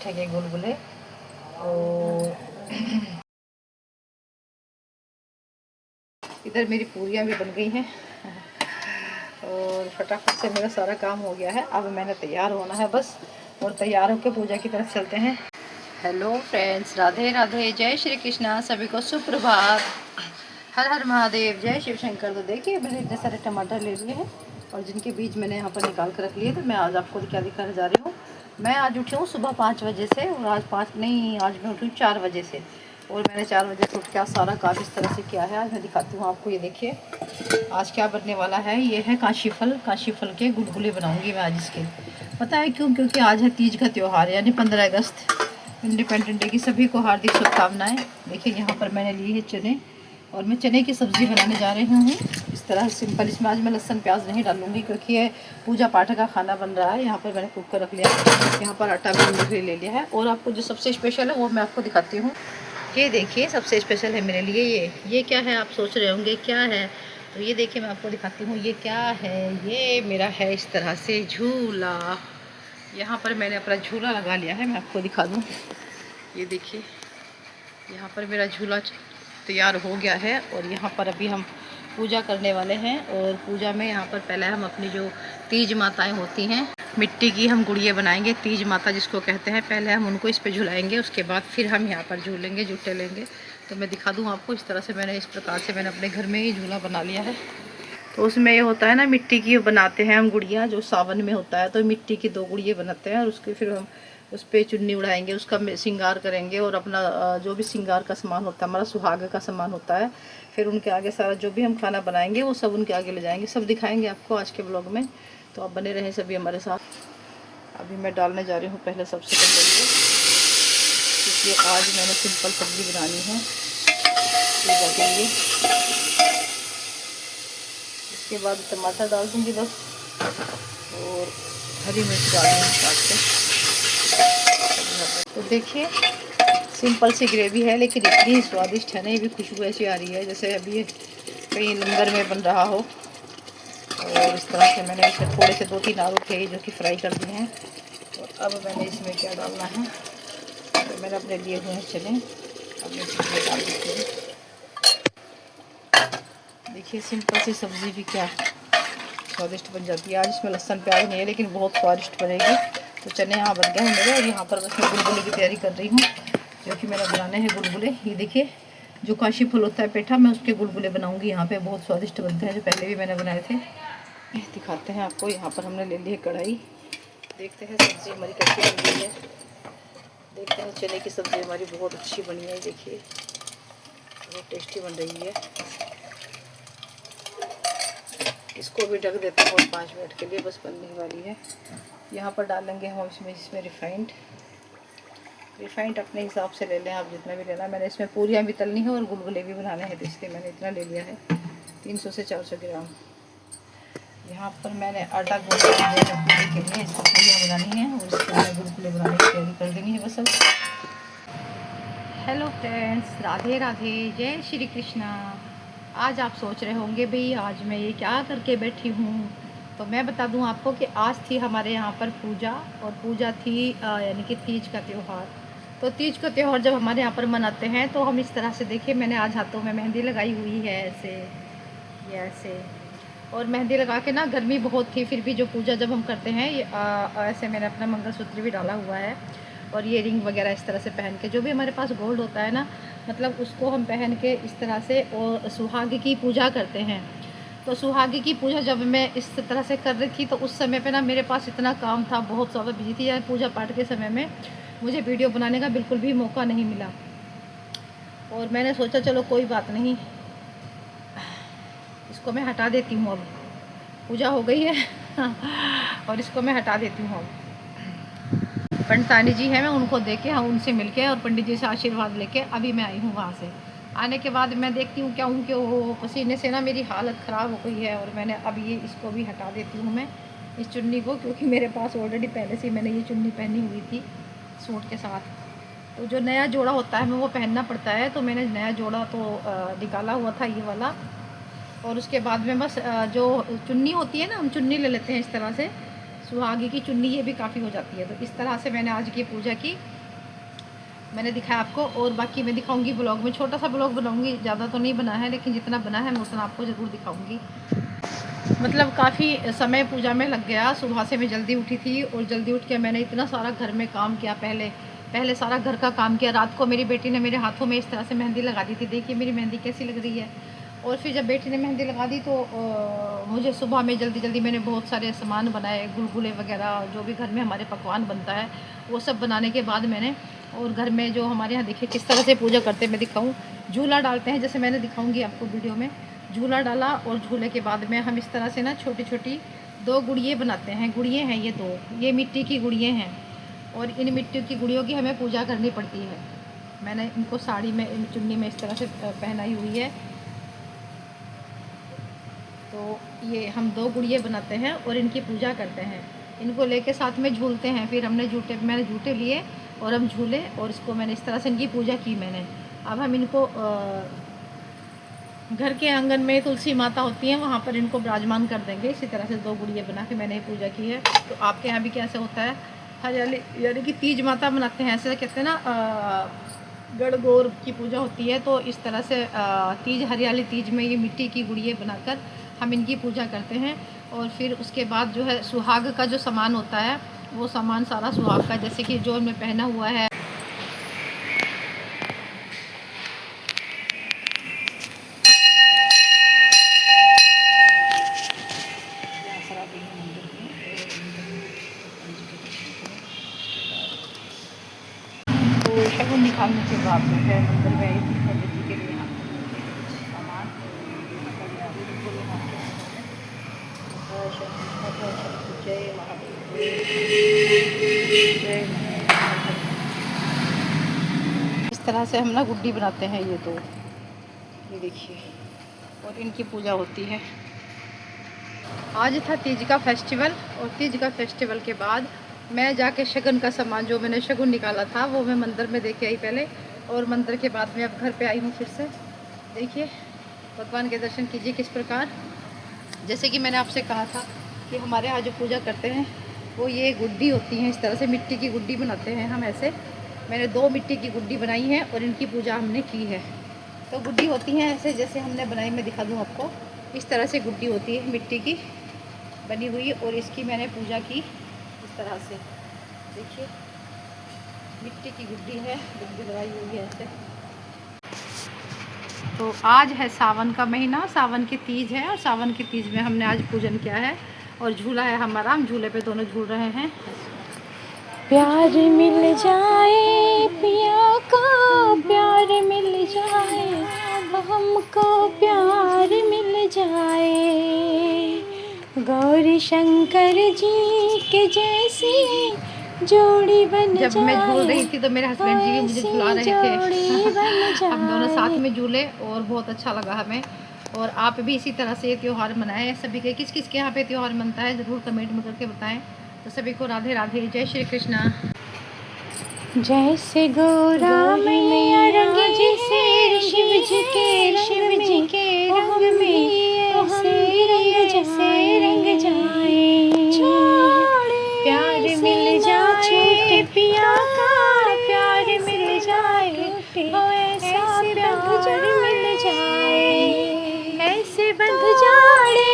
हैं ये गुलगुले। और इधर मेरी पूरियाँ भी बन गई हैं और फटाफट से मेरा सारा काम हो गया है। अब मैंने तैयार होना है बस, और तैयार होकर पूजा की तरफ चलते हैं। हेलो फ्रेंड्स, राधे राधे, जय श्री कृष्णा, सभी को सुप्रभात, हर हर महादेव, जय शिव शंकर। तो देखिए मैंने इतने सारे टमाटर ले लिए हैं और जिनके बीज मैंने यहाँ पर निकाल कर रख लिए। तो मैं आज आपको क्या दिखाने जा रही हूँ। मैं आज उठी हूँ सुबह 5 बजे से, और आज मैं उठी हूँ 4 बजे से, और मैंने 4 बजे से उठ के आज सारा काम इस तरह से किया है। आज मैं दिखाती हूँ आपको, ये देखिए आज क्या बनने वाला है। ये है काशी फल के गुलगुले बनाऊँगी मैं आज इसके। पता है क्यों? क्योंकि आज है तीज का त्यौहार, यानी 15 अगस्त, इंडिपेंडेंस डे की सभी को हार्दिक शुभकामनाएं। देखिए यहाँ पर मैंने लिए है चने, और मैं चने की सब्ज़ी बनाने जा रही हूँ इस तरह सिंपल। इसमें आज मैं लहसुन प्याज नहीं डालूंगी क्योंकि ये पूजा पाठ का खाना बन रहा है। यहाँ पर मैंने कुकर रख लिया है, यहाँ पर आटा भी ले लिया है। और आपको जो सबसे स्पेशल है वो मैं आपको दिखाती हूँ। ये देखिए सबसे स्पेशल है मेरे लिए ये क्या है, आप सोच रहे होंगे क्या है। तो ये देखिए मैं आपको दिखाती हूँ ये क्या है। ये मेरा है इस तरह से झूला। यहाँ पर मैंने अपना झूला लगा लिया है, मैं आपको दिखा दूँ। ये देखिए यहाँ पर मेरा झूला तैयार हो गया है, और यहाँ पर अभी हम पूजा करने वाले हैं। और पूजा में यहाँ पर पहले हम अपनी जो तीज माताएं होती हैं, मिट्टी की हम गुड़िया बनाएंगे, तीज माता जिसको कहते हैं। पहले हम उनको इस पे झुलाएंगे, उसके बाद फिर हम यहाँ पर झूलेंगे, झूठे लेंगे। तो मैं दिखा दूँ आपको इस तरह से। मैंने इस प्रकार से मैंने अपने घर में ही झूला बना लिया है। तो उसमें ये होता है ना, मिट्टी की बनाते हैं हम गुड़िया, जो सावन में होता है। तो मिट्टी की 2 गुड़िया बनाते हैं, और उसके फिर हम उस पर चुन्नी उड़ाएंगे, उसका श्रृंगार करेंगे, और अपना जो भी श्रृंगार का सामान होता है, हमारा सुहाग का सामान होता है, फिर उनके आगे सारा जो भी हम खाना बनाएंगे वो सब उनके आगे ले जाएंगे। सब दिखाएंगे आपको आज के ब्लॉग में, तो आप बने रहें सभी हमारे साथ। अभी मैं डालने जा रही हूँ पहले, सबसे पहले ये, क्योंकि आज मैंने सिंपल सब्ज़ी बनानी है पूजा के लिए। इसके बाद टमाटर डाल दूँगी बस, और हरी मिर्च डाल दूँगी काट के। तो देखिए सिंपल सी ग्रेवी है, लेकिन इतनी स्वादिष्ट है ना, ये भी खुशबू ऐसी आ रही है जैसे अभी कहीं लंगर में बन रहा हो। और इस तरह से मैंने इसे थोड़े से 2-3 आलू थे जो कि फ्राई कर दिए हैं। और अब मैंने इसमें क्या डालना है, तो मैंने अपने लिए हुए हैं चने, अब मैं इसमें डाल देती हूँ। देखिए सिंपल सी सब्ज़ी भी क्या स्वादिष्ट बन जाती है। आज इसमें लहसुन प्याज नहीं है, लेकिन बहुत स्वादिष्ट बनेगी। तो चने यहाँ बन गए हैं मेरे, और यहाँ पर बस मैं गुलगुले की तैयारी कर रही हूँ, जो कि मैंने बनाने हैं गुलगुले। ये देखिए जो काशी फल होता है पेठा, मैं उसके गुलगुले बनाऊँगी। यहाँ पे बहुत स्वादिष्ट बनते हैं, जो पहले भी मैंने बनाए थे। दिखाते हैं आपको। यहाँ पर हमने ले ली है कढ़ाई, देखते हैं सब्ज़ी हमारी कैसी बन रही है। देखते हैं चने की सब्ज़ी हमारी बहुत अच्छी बनी है, देखिए बहुत टेस्टी बन रही है। इसको भी ढक देते हैं और 5 मिनट के लिए, बस बनने वाली है। यहाँ पर डालेंगे हम इसमें रिफाइंड अपने हिसाब से ले लें आप, जितना भी लेना। मैंने इसमें पूरियाँ भी तलनी है और गुलगुले भी बनाने हैं, तो इसलिए मैंने इतना ले लिया है, 300 से 400 ग्राम। यहाँ पर मैंने आटा गूंथ लिया है पूरी के लिए, इसको पूरियाँ बनानी है, और इसके लिए गुलगुले बनाने की तैयारी कर देनी है बस अब। हेलो फ्रेंड्स, राधे राधे, जय श्री कृष्णा। आज आप सोच रहे होंगे भाई आज मैं ये क्या करके बैठी हूँ। तो मैं बता दूँ आपको कि आज थी हमारे यहाँ पर पूजा, और पूजा थी यानी कि तीज का त्यौहार। तो तीज का त्यौहार जब हमारे यहाँ पर मनाते हैं तो हम इस तरह से, देखिए मैंने आज हाथों में मेहंदी लगाई हुई है ऐसे, ये ऐसे। और मेहंदी लगा के ना, गर्मी बहुत थी, फिर भी जो पूजा जब हम करते हैं ये ऐसे मैंने अपना मंगलसूत्र भी डाला हुआ है, और ये रिंग वगैरह इस तरह से पहन के, जो भी हमारे पास गोल्ड होता है ना, मतलब उसको हम पहन के इस तरह से और सुहाग की पूजा करते हैं। तो सुहाग की पूजा जब मैं इस तरह से कर रही थी, तो उस समय पे ना मेरे पास इतना काम था, बहुत ज़्यादा बिजी थी यार। पूजा पाठ के समय में मुझे वीडियो बनाने का बिल्कुल भी मौका नहीं मिला, और मैंने सोचा चलो कोई बात नहीं, इसको मैं हटा देती हूँ। अब पूजा हो गई है और इसको मैं हटा देती हूँ। अब पंडितानी जी हैं, मैं उनको देके, हाँ उनसे मिलके और पंडित जी से आशीर्वाद लेके अभी मैं आई हूँ वहाँ से। आने के बाद मैं देखती हूँ क्या हूँ कि वो पसीने से ना मेरी हालत ख़राब हो गई है, और मैंने अब ये इसको भी हटा देती हूँ मैं, इस चुन्नी को, क्योंकि मेरे पास ऑलरेडी पहले से मैंने ये चुन्नी पहनी हुई थी सूट के साथ। तो जो नया जोड़ा होता है हमें वो पहनना पड़ता है, तो मैंने नया जोड़ा तो निकाला हुआ था ये वाला। और उसके बाद में बस जो चुन्नी होती है ना, हम चुन्नी ले लेते हैं इस तरह से, सुहागी की चुन्नी, ये भी काफ़ी हो जाती है। तो इस तरह से मैंने आज की पूजा की, मैंने दिखाया आपको, और बाकी मैं दिखाऊंगी ब्लॉग में। छोटा सा ब्लॉग बनाऊंगी, ज़्यादा तो नहीं बना है, लेकिन जितना बना है मैं उतना आपको ज़रूर दिखाऊंगी। मतलब काफ़ी समय पूजा में लग गया। सुबह से मैं जल्दी उठी थी, और जल्दी उठ के मैंने इतना सारा घर में काम किया। पहले पहले सारा घर का काम किया। रात को मेरी बेटी ने मेरे हाथों में इस तरह से मेहंदी लगा दी थी। देखिए मेरी मेहंदी कैसी लग रही है। और फिर जब बेटी ने मेहंदी लगा दी तो मुझे सुबह में जल्दी जल्दी मैंने बहुत सारे सामान बनाए, गुलगुले वगैरह, जो भी घर में हमारे पकवान बनता है वो सब बनाने के बाद मैंने, और घर में जो हमारे यहाँ देखिए किस तरह से पूजा करते हैं मैं दिखाऊँ। झूला डालते हैं, जैसे मैंने दिखाऊँगी आपको वीडियो में। झूला डाला, और झूले के बाद में हम इस तरह से ना छोटी छोटी 2 गुड़िये बनाते हैं। गुड़िये हैं ये 2, ये मिट्टी की गुड़िये हैं, और इन मिट्टी की गुड़ियों की हमें पूजा करनी पड़ती है। मैंने इनको साड़ी में, चुन्नी में इस तरह से पहनाई हुई है। तो ये हम 2 गुड़िये बनाते हैं और इनकी पूजा करते हैं। इनको लेके साथ में झूलते हैं। फिर मैंने झूटे लिए और हम झूले, और इसको मैंने इस तरह से इनकी पूजा की मैंने। अब हम इनको घर के आंगन में तुलसी माता होती है, वहाँ पर इनको विराजमान कर देंगे। इसी तरह से 2 गुड़िया बना के मैंने पूजा की है। तो आपके यहाँ भी कैसे होता है? हरियाली यानी कि तीज माता बनाते हैं, ऐसे कहते हैं ना, गणगौर की पूजा होती है। तो इस तरह से तीज, हरियाली तीज में ये मिट्टी की गुड़िया बनाकर हम इनकी पूजा करते हैं। और फिर उसके बाद जो है सुहाग का जो सामान होता है, वो सामान सारा सुहाग का, जैसे कि जो मैं पहना हुआ है, तो शगुन निकालने के बाद जो है मंदिर में आई थी पंडित जी के लिए सामान, जय महादेव, जय। इस तरह से हम ना गुड्डी बनाते हैं ये 2, ये देखिए, और इनकी पूजा होती है। आज था तीज का फेस्टिवल, और तीज का फेस्टिवल के बाद मैं जाके शगुन का सामान, जो मैंने शगुन निकाला था, वो मैं मंदिर में देके आई पहले, और मंदिर के बाद में अब घर पे आई हूँ फिर से। देखिए भगवान के दर्शन कीजिए किस प्रकार। जैसे कि मैंने आपसे कहा था कि हमारे यहाँ जो पूजा करते हैं वो ये गुड्डी होती हैं। इस तरह से मिट्टी की गुड्डी बनाते हैं हम ऐसे। मैंने 2 मिट्टी की गुड्डी बनाई है और इनकी पूजा हमने की है। तो गुड्डी होती हैं ऐसे, जैसे हमने बनाई, मैं दिखा दूँ आपको। इस तरह से गुड्डी होती है मिट्टी की बनी हुई, और इसकी मैंने पूजा की इस तरह से। देखिए मिट्टी की गुड्डी है, गुड्डी बनाई हुई है ऐसे। तो आज है सावन का महीना, सावन की तीज है, और सावन की तीज में हमने आज पूजन किया है। और झूला है हमारा, हम झूले पे दोनों झूल रहे हैं। प्यार मिल जाए पिया का, प्यार मिल जाए हमको, प्यार मिल जाए गौरी शंकर जी के जैसी जोड़ी बन जाए। जब मैं झूल रही थी तो मेरे हस्बैंड जी भी मुझे झुला रहे थे। हम दोनों साथ में झूले और बहुत अच्छा लगा हमें। और आप भी इसी तरह से ये त्यौहार मनाएं। सभी के किस किस के यहाँ पे त्यौहार मनता है ज़रूर कमेंट में करके बताएं। तो सभी को राधे राधे, जय श्री कृष्णा। जैसे गौरा मैया रंगी जैसे शिव जी के रंग में ऐसे रंग जाए। प्यार मिल जाए पिया का, प्यार मिल जाए ऐसा प्यार मिल जाए, ऐसे बंध जाए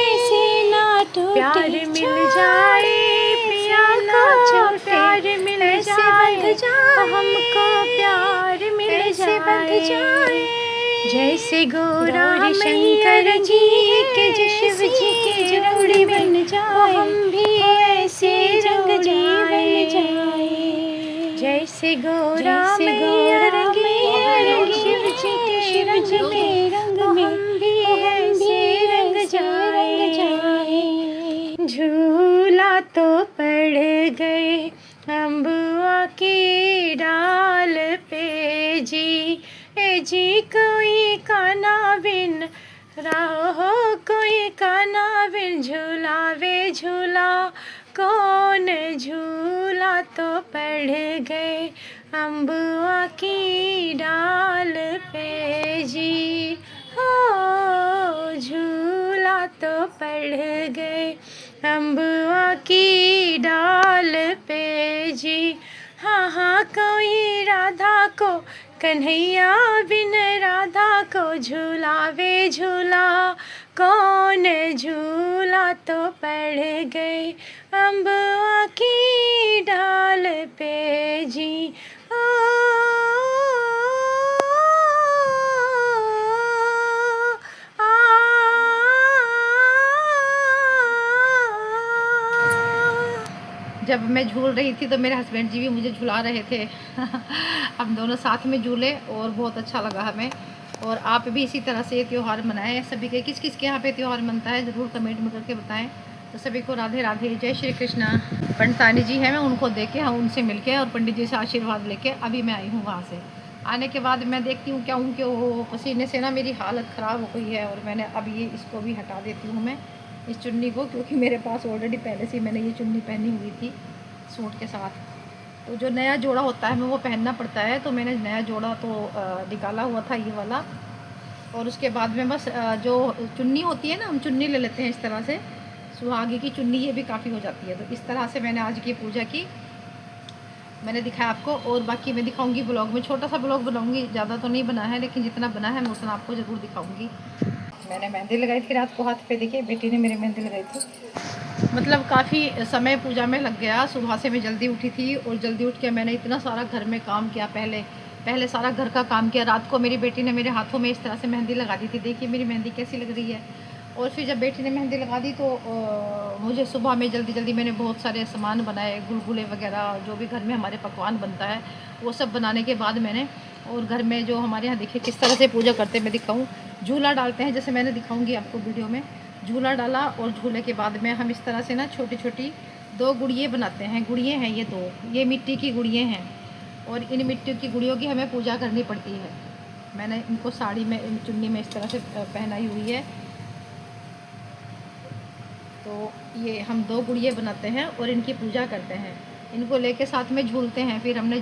ऐसे ना टूटे। प्यार मिल जाए पिया का, प्यार मिल जाए हमको, प्यार मिल जाए जैसे गौरा शंकर जी के, शिव जी के जोड़ी बन जाए, हम भी ऐसे रंग जाए। जैसे गौरा मैया रंगी शिव जी के रंग में, हम भी ऐसे रंग जाए। झूला तो पड़ गए अम्बुआ की डाल पे जी, ए जी कोई काना बिन राहो, कोई काना बिन झूलावे झूला कौन, झूला तो पड़ गए अम्बुआ की डाल पे जी, हो झूला तो पड़ गए अम्बुआ की डाल पे जी। हाँ हाँ कोई राधा को, कन्हैया बिन राधा को झूलावे झूला। कौन झूला तो पड़ गए अम्बुआ की डाल पे जी। ओ, जब मैं झूल रही थी तो मेरे हस्बैंड जी भी मुझे झुला रहे थे। हम दोनों साथ में झूले और बहुत अच्छा लगा हमें। और आप भी इसी तरह से ये त्यौहार मनाएं। सभी के किस किस के यहाँ पे त्यौहार मनता है ज़रूर कमेंट में करके बताएं। तो सभी को राधे राधे, जय श्री कृष्णा। पंडितानी जी हैं, मैं उनको देख के, हम उनसे मिल के और पंडित जी से आशीर्वाद लेके अभी मैं आई हूँ वहाँ से। आने के बाद मैं देखती हूँ क्या हूँ कि वो पसीने से ना मेरी हालत ख़राब हो गई है। और मैंने अब ये इसको भी हटा देती हूँ मैं, इस चुन्नी को, क्योंकि मेरे पास ऑलरेडी पहले से मैंने ये चुन्नी पहनी हुई थी सूट के साथ। तो जो नया जोड़ा होता है हमें वो पहनना पड़ता है। तो मैंने नया जोड़ा तो निकाला हुआ था ये वाला। और उसके बाद में बस जो चुन्नी होती है ना, हम चुन्नी ले लेते हैं इस तरह से, सुहागी की चुन्नी, ये भी काफ़ी हो जाती है। तो इस तरह से मैंने आज की पूजा की, मैंने दिखाया आपको। और बाकी मैं दिखाऊंगी ब्लॉग में, छोटा सा ब्लॉग बनाऊंगी, ज़्यादा तो नहीं बना है लेकिन जितना बना है मैं उतना आपको ज़रूर दिखाऊंगी। मैंने मेहंदी लगाई थी रात को हाथ पे, देखिए बेटी ने मेरी मेहंदी लगाई थी। मतलब काफ़ी समय पूजा में लग गया। सुबह से मैं जल्दी उठी थी और जल्दी उठ के मैंने इतना सारा घर में काम किया। पहले सारा घर का काम किया। रात को मेरी बेटी ने मेरे हाथों में इस तरह से मेहंदी लगा दी थी, देखिए मेरी मेहंदी कैसी लग रही है। और फिर जब बेटी ने मेहंदी लगा दी तो मुझे सुबह में जल्दी मैंने बहुत सारे सामान बनाए, गुलगुले वगैरह, जो भी घर में हमारे पकवान बनता है वो सब बनाने के बाद मैंने, और घर में जो हमारे यहाँ देखिए किस तरह से पूजा करते हैं मैं दिखाऊँ। झूला डालते हैं, जैसे मैंने दिखाऊंगी आपको वीडियो में। झूला डाला और झूले के बाद में हम इस तरह से ना छोटी छोटी 2 गुड़िये बनाते हैं। गुड़िये हैं ये 2, ये मिट्टी की गुड़िये हैं। और इन मिट्टी की गुड़ियों की हमें पूजा करनी पड़ती है। मैंने इनको साड़ी में, इन चुन्नी में इस तरह से पहनाई हुई है। तो ये हम 2 गुड़िये बनाते हैं और इनकी पूजा करते हैं। इनको लेके साथ में झूलते हैं। फिर मैंने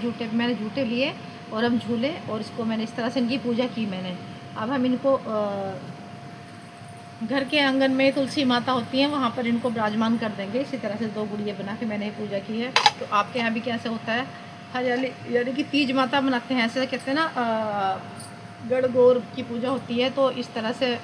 जूते लिए और हम झूले और इसको मैंने इस तरह से इनकी पूजा की मैंने। अब हम इनको घर के आंगन में तुलसी माता होती हैं, वहाँ पर इनको विराजमान कर देंगे। इसी तरह से 2 गुड़िये बना के मैंने पूजा की है। तो आपके यहाँ भी कैसे होता है? हरियाली यानी कि तीज माता बनाते हैं, ऐसे कहते हैं ना, गणगौर की पूजा होती है। तो इस तरह से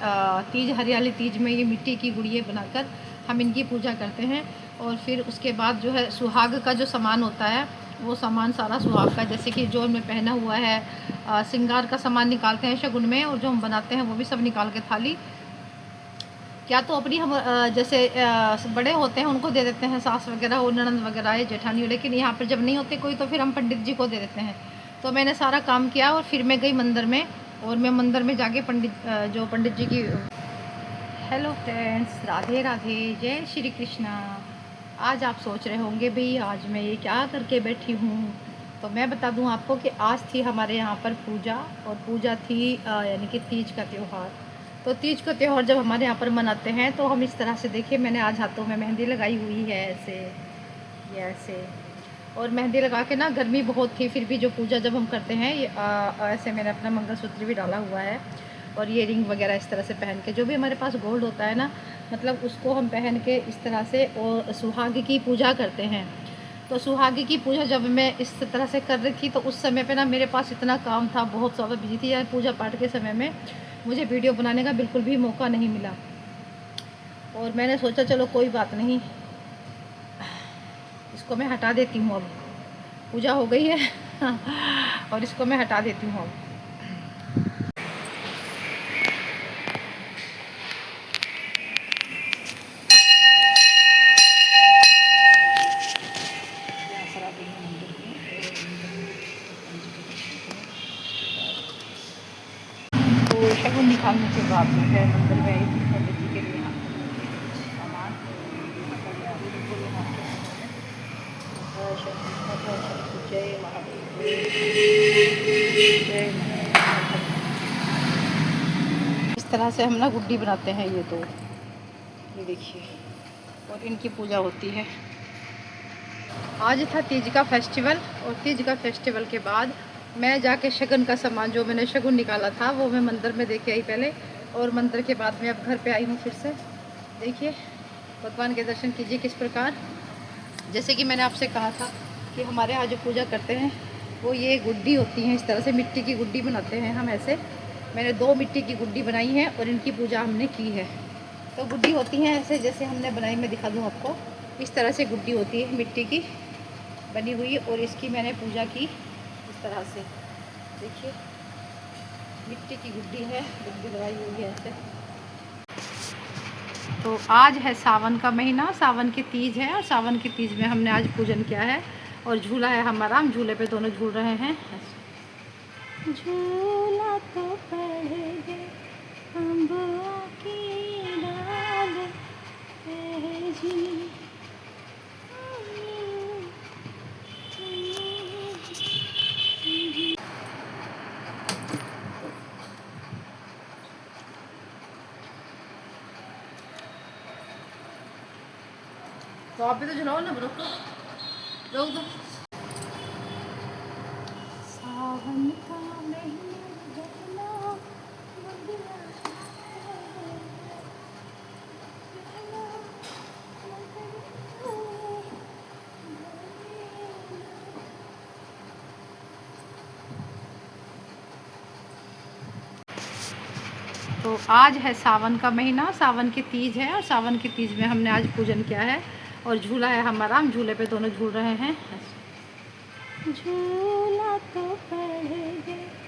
तीज, हरियाली तीज में ये मिट्टी की गुड़िये बनाकर हम इनकी पूजा करते हैं। और फिर उसके बाद जो है सुहाग का जो सामान होता है वो सामान सारा सुहाग का, जैसे कि जो हमने पहना हुआ है, श्रृंगार का सामान निकालते हैं शगुन में, और जो हम बनाते हैं वो भी सब निकाल के थाली, क्या तो अपनी हम जैसे बड़े होते हैं उनको दे देते हैं, सास वगैरह और ननंद वगैरह या जेठानी हो। लेकिन यहाँ पर जब नहीं होते कोई तो फिर हम पंडित जी को दे देते हैं। तो मैंने सारा काम किया और फिर मैं गई मंदिर में। और मैं मंदिर में जाके जो पंडित जी की, हेलो फ्रेंड्स, राधे राधे, जय श्री कृष्णा। आज आप सोच रहे होंगे भाई आज मैं ये क्या करके बैठी हूँ। तो मैं बता दूँ आपको कि आज थी हमारे यहाँ पर पूजा, और पूजा थी यानी कि तीज का त्यौहार। तो तीज का त्यौहार जब हमारे यहाँ पर मनाते हैं तो हम इस तरह से, देखिए मैंने आज हाथों में मेहंदी लगाई हुई है ऐसे, ये ऐसे। और मेहंदी लगा के ना, गर्मी बहुत थी फिर भी जो पूजा जब हम करते हैं ये ऐसे मैंने अपना मंगलसूत्र भी डाला हुआ है। और ये रिंग वगैरह इस तरह से पहन के, जो भी हमारे पास गोल्ड होता है ना, मतलब उसको हम पहन के इस तरह से और सुहाग की पूजा करते हैं। तो सुहागी की पूजा जब मैं इस तरह से कर रही थी तो उस समय पे ना मेरे पास इतना काम था, बहुत ज़्यादा बिजी थी यार। पूजा पाठ के समय में मुझे वीडियो बनाने का बिल्कुल भी मौका नहीं मिला। और मैंने सोचा चलो कोई बात नहीं, इसको मैं हटा देती हूँ। अब पूजा हो गई है और इसको मैं हटा देती हूँ अब। तो शगुन निकालने के बाद जो है मंदिर में आई थी पंडित जी के लिए सामान, जय महादेव, जय महादेव। इस तरह से हम ना गुड्डी बनाते हैं ये 2, ये देखिए, और इनकी पूजा होती है। आज था तीज का फेस्टिवल, और तीज का फेस्टिवल के बाद मैं जाके शगुन का सामान, जो मैंने शगुन निकाला था वो मैं मंदिर में देके आई पहले, और मंदिर के बाद में अब घर पे आई हूँ फिर से। देखिए भगवान के दर्शन कीजिए किस प्रकार। जैसे कि मैंने आपसे कहा था कि हमारे यहाँ जो पूजा करते हैं वो ये गुड्डी होती हैं, इस तरह से मिट्टी की गुड्डी बनाते हैं हम ऐसे। मैंने 2 मिट्टी की गुड्डी बनाई है और इनकी पूजा हमने की है। तो गुड्डी होती हैं ऐसे जैसे हमने बनाई, मैं दिखा दूँ आपको। इस तरह से गुड्डी होती है मिट्टी की बनी हुई, और इसकी मैंने पूजा की इस तरह से। देखिए मिट्टी की गुड्डी है, गुड्डी बनाई हुई है ऐसे। तो आज है सावन का महीना, सावन की तीज है, और सावन की तीज में हमने आज पूजन किया है। और झूला है हमारा, हम झूले पे दोनों झूल रहे हैं। झूला तो पड़ गए अम्बुआ की डाल है जी। तो आप भी तो झुलाओ ना, रोक रोक दो। सावन का महीना जला बंदिया तो आज है सावन का महीना, सावन की तीज है, और सावन की तीज में हमने आज पूजन किया है। और झूला है हमारा, हम झूले पे दोनों झूल रहे हैं। झूला तो पड़ गए